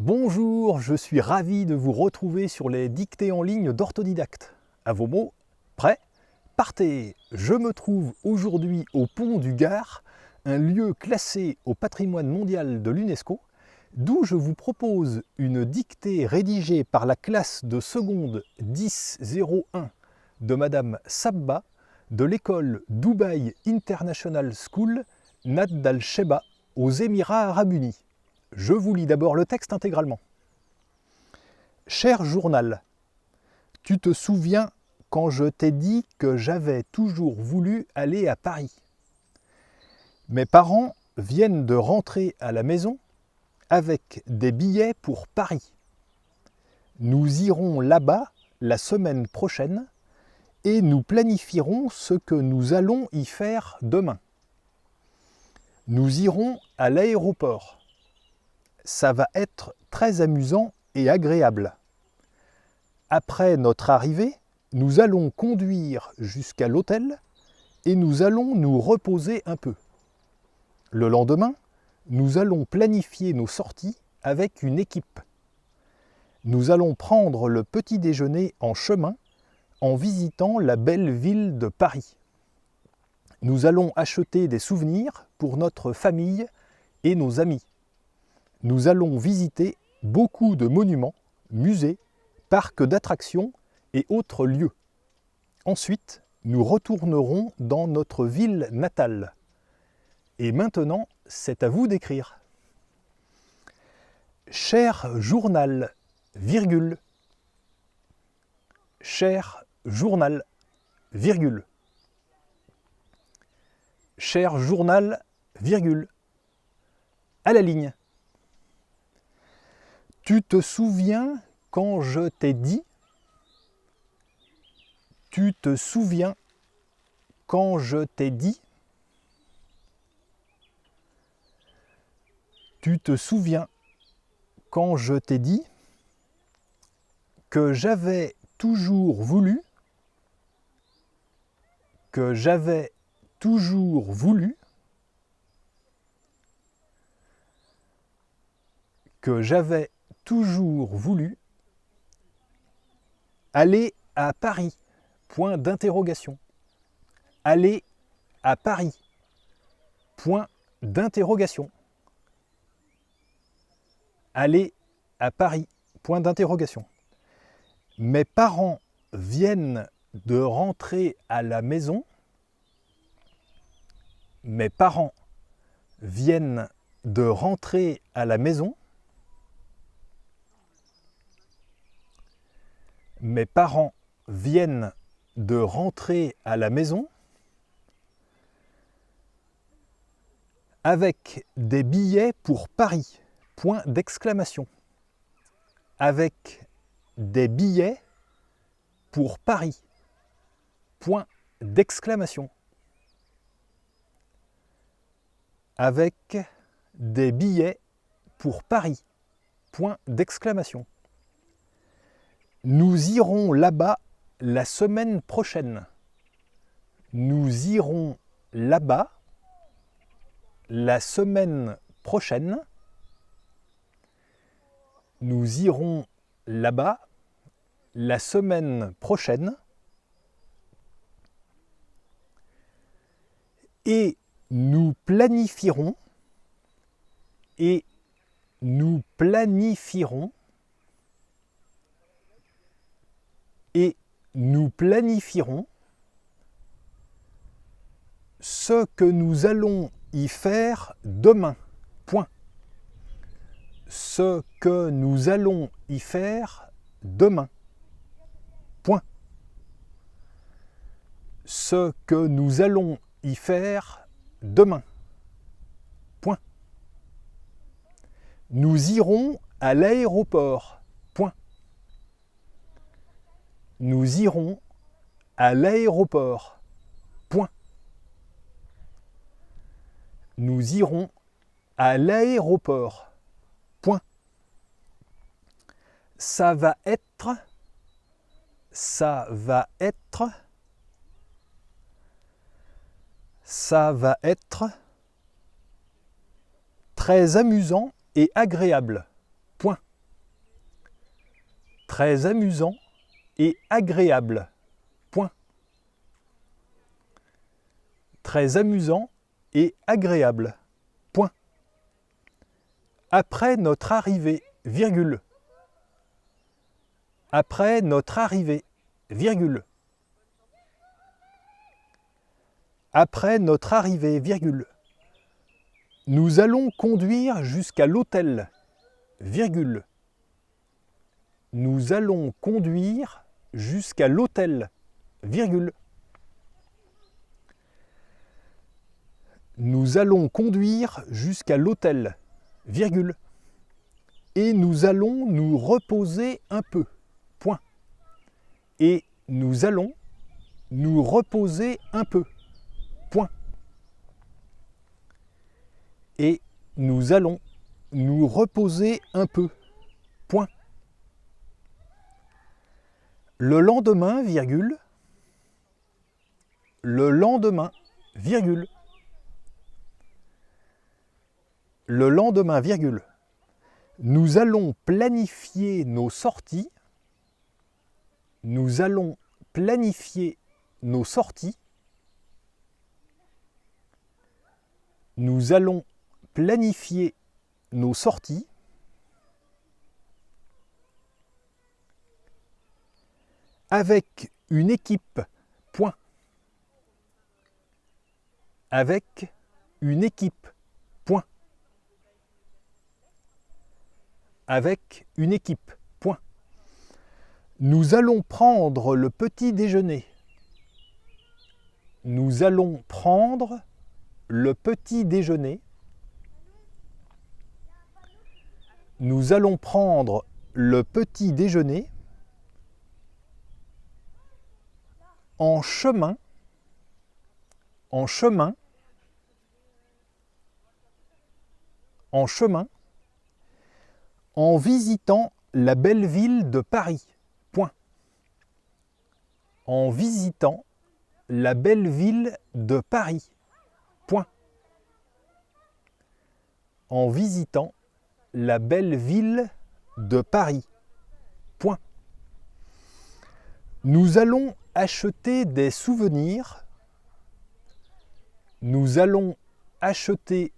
Bonjour, je suis ravi de vous retrouver sur les dictées en ligne d'Orthodidacte. À vos mots, prêts? Partez! Je me trouve aujourd'hui au pont du Gard, un lieu classé au patrimoine mondial de l'UNESCO, d'où je vous propose une dictée rédigée par la classe de seconde 10-01 de Madame Sabba de l'école Dubai International School, Nad Al Sheba, aux Émirats Arabes Unis. Je vous lis d'abord le texte intégralement. Cher journal, tu te souviens quand je t'ai dit que j'avais toujours voulu aller à Paris. Mes parents viennent de rentrer à la maison avec des billets pour Paris. Nous irons là-bas la semaine prochaine et nous planifierons ce que nous allons y faire demain. Nous irons à l'aéroport. Ça va être très amusant et agréable. Après notre arrivée, nous allons conduire jusqu'à l'hôtel et nous allons nous reposer un peu. Le lendemain, nous allons planifier nos sorties avec une équipe. Nous allons prendre le petit déjeuner en chemin en visitant la belle ville de Paris. Nous allons acheter des souvenirs pour notre famille et nos amis. Nous allons visiter beaucoup de monuments, musées, parcs d'attractions et autres lieux. Ensuite, nous retournerons dans notre ville natale. Et maintenant, c'est à vous d'écrire. Cher journal, virgule. Cher journal, virgule. Cher journal, virgule. À la ligne. Tu te souviens quand je t'ai dit? Tu te souviens quand je t'ai dit? Tu te souviens quand je t'ai dit que j'avais toujours voulu, que j'avais toujours voulu, que j'avais toujours voulu aller à Paris, point d'interrogation. Aller à Paris, point d'interrogation. Aller à Paris, point d'interrogation. Mes parents viennent de rentrer à la maison. Mes parents viennent de rentrer à la maison. Mes parents viennent de rentrer à la maison avec des billets pour Paris, point d'exclamation. Avec des billets pour Paris, point d'exclamation. Avec des billets pour Paris, point d'exclamation. Nous irons là-bas la semaine prochaine. Nous irons là-bas la semaine prochaine. Nous irons là-bas la semaine prochaine. Et nous planifierons. Et nous planifierons. Et nous planifierons ce que nous allons y faire demain. Point. Ce que nous allons y faire demain. Point. Ce que nous allons y faire demain. Point. Nous irons à l'aéroport. Point. Nous irons à l'aéroport. Point. Nous irons à l'aéroport. Point. Ça va être. Ça va être. Ça va être très amusant et agréable. Point. Très amusant et agréable. Point. Très amusant et agréable. Point. Après notre arrivée, virgule. Après notre arrivée, virgule. Après notre arrivée, virgule. Nous allons conduire jusqu'à l'hôtel, virgule. Nous allons conduire jusqu'à l'hôtel, virgule. Nous allons conduire jusqu'à l'hôtel, virgule. Et nous allons nous reposer un peu, point. Et nous allons nous reposer un peu, point. Et nous allons nous reposer un peu, point. Le lendemain, virgule. Le lendemain, virgule. Le lendemain, virgule. Nous allons planifier nos sorties. Nous allons planifier nos sorties. Nous allons planifier nos sorties. Avec une équipe, point. Avec une équipe, point. Avec une équipe, point. Nous allons prendre le petit déjeuner. Nous allons prendre le petit déjeuner. Nous allons prendre le petit déjeuner en chemin, en chemin, en chemin, en visitant la belle ville de Paris, point. En visitant la belle ville de Paris, point. En visitant la belle ville de Paris, point. Nous allons acheter des souvenirs. Nous allons acheter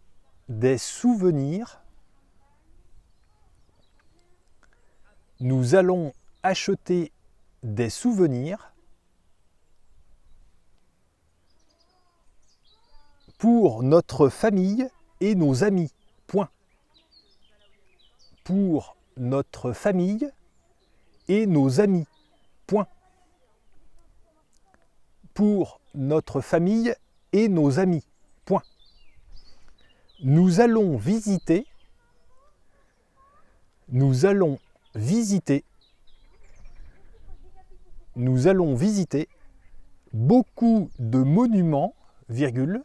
des souvenirs. Nous allons acheter des souvenirs pour notre famille et nos amis, point. Pour notre famille et nos amis, point. Pour notre famille et nos amis, point. Nous allons visiter. Nous allons visiter. Nous allons visiter beaucoup de monuments, virgule.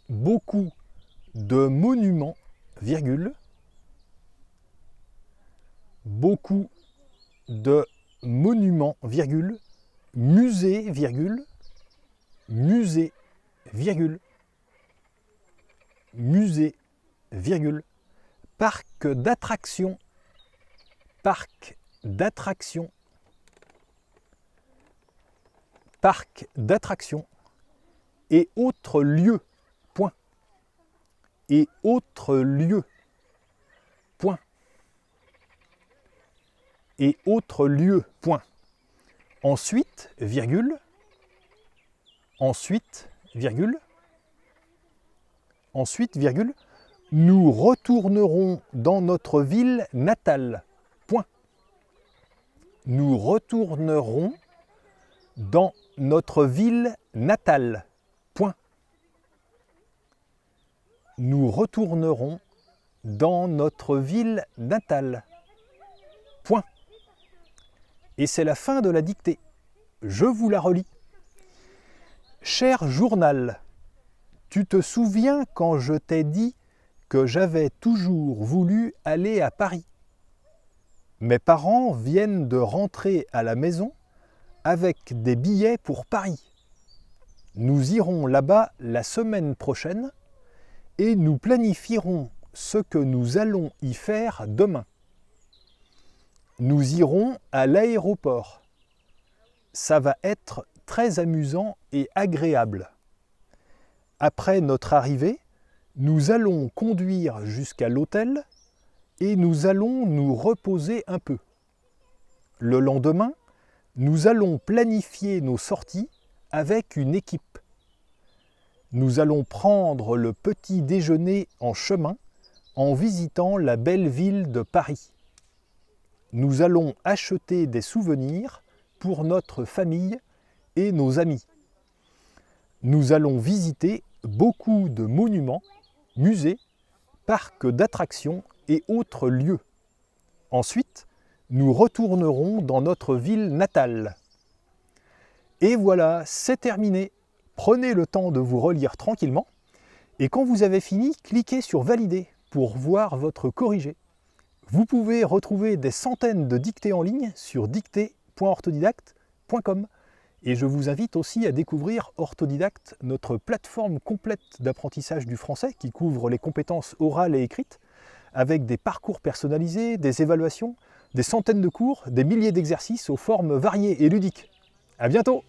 Beaucoup de monuments, virgule. Beaucoup de monuments, virgule. Musée, virgule. Musée, virgule. Musée, virgule. Parc d'attractions. Parc d'attractions. Parc d'attractions. Et autres lieux, point. Et autres lieux, point. Et autres lieux, point. Ensuite, virgule. Ensuite, virgule. Ensuite, virgule. Nous retournerons dans notre ville natale, point. Nous retournerons dans notre ville natale, point. Nous retournerons dans notre ville natale, point. Et c'est la fin de la dictée. Je vous la relis. Cher journal, tu te souviens quand je t'ai dit que j'avais toujours voulu aller à Paris? Mes parents viennent de rentrer à la maison avec des billets pour Paris. Nous irons là-bas la semaine prochaine et nous planifierons ce que nous allons y faire demain. nous irons à l'aéroport. Ça va être très amusant et agréable. Après notre arrivée, nous allons conduire jusqu'à l'hôtel et nous allons nous reposer un peu. Le lendemain, nous allons planifier nos sorties avec une équipe. Nous allons prendre le petit déjeuner en chemin en visitant la belle ville de Paris. Nous allons acheter des souvenirs pour notre famille et nos amis. Nous allons visiter beaucoup de monuments, musées, parcs d'attractions et autres lieux. Ensuite, nous retournerons dans notre ville natale. Et voilà, c'est terminé. Prenez le temps de vous relire tranquillement et quand vous avez fini, cliquez sur Valider pour voir votre corrigé. Vous pouvez retrouver des centaines de dictées en ligne sur dictée.orthodidacte.com et je vous invite aussi à découvrir Orthodidacte, notre plateforme complète d'apprentissage du français qui couvre les compétences orales et écrites avec des parcours personnalisés, des évaluations, des centaines de cours, des milliers d'exercices aux formes variées et ludiques. À bientôt!